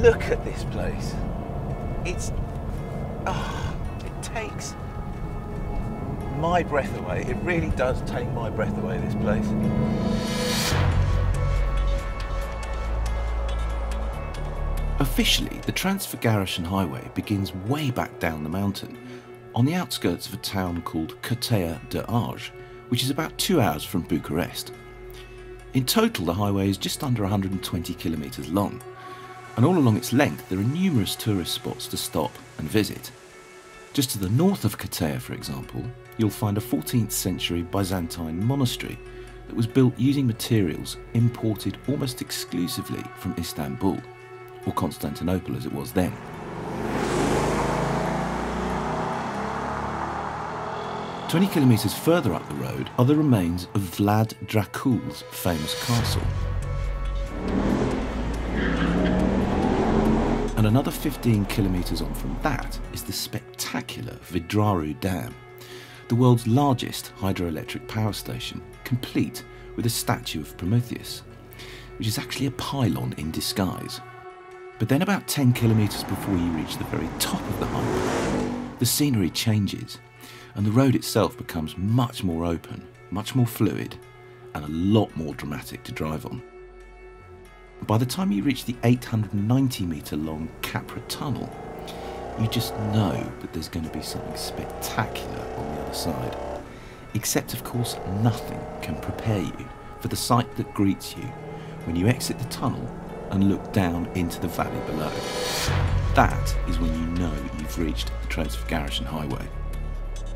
look at this place. It takes my breath away. It really does take my breath away, this place. Officially, the Transfăgărășan Highway begins way back down the mountain, on the outskirts of a town called Curtea de Arj, which is about 2 hours from Bucharest. In total, the highway is just under 120 kilometres long, and all along its length there are numerous tourist spots to stop and visit. Just to the north of Curtea, for example, you'll find a 14th century Byzantine monastery that was built using materials imported almost exclusively from Istanbul, or Constantinople as it was then. 20 kilometres further up the road are the remains of Vlad Dracul's famous castle. And another 15 kilometres on from that is the spectacular Vidraru Dam, the world's largest hydroelectric power station, complete with a statue of Prometheus, which is actually a pylon in disguise. But then about 10 kilometres before you reach the very top of the highway, the scenery changes and the road itself becomes much more open, much more fluid, and a lot more dramatic to drive on. By the time you reach the 890 metre long Capra tunnel, you just know that there's going to be something spectacular on the other side. Except of course nothing can prepare you for the sight that greets you when you exit the tunnel and look down into the valley below. That is when you know you've reached the Transfăgărășan Highway.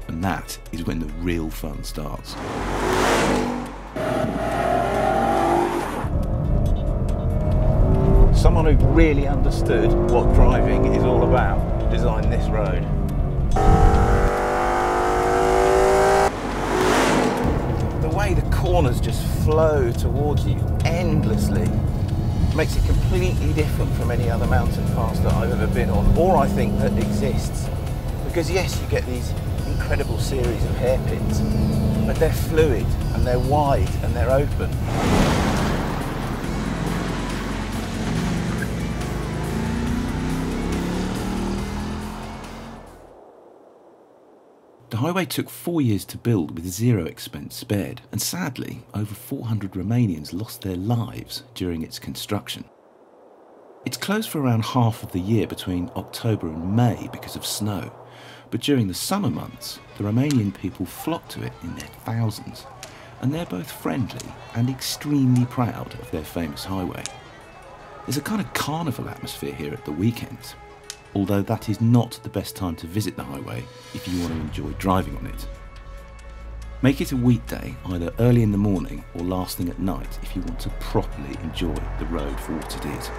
And that is when the real fun starts. Someone who really understood what driving is all about designed this road. The way the corners just flow towards you endlessly makes it completely different from any other mountain pass that I've ever been on, or I think that exists. Because yes, you get these incredible series of hairpins, but they're fluid and they're wide and they're open. The highway took 4 years to build with zero expense spared, and sadly, over 400 Romanians lost their lives during its construction. It's closed for around half of the year between October and May because of snow, but during the summer months, the Romanian people flock to it in their thousands, and they're both friendly and extremely proud of their famous highway. There's a kind of carnival atmosphere here at the weekends, although that is not the best time to visit the highway if you want to enjoy driving on it. Make it a weekday, either early in the morning or last thing at night, if you want to properly enjoy the road for what it is.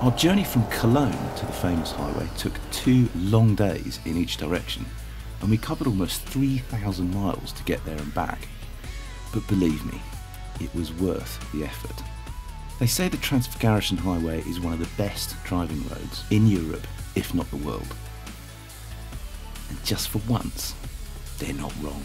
Our journey from Cologne to the famous highway took 2 long days in each direction, and we covered almost 3,000 miles to get there and back. But believe me, it was worth the effort. They say the Transfăgărășan Highway is one of the best driving roads in Europe, if not the world. And just for once, they're not wrong.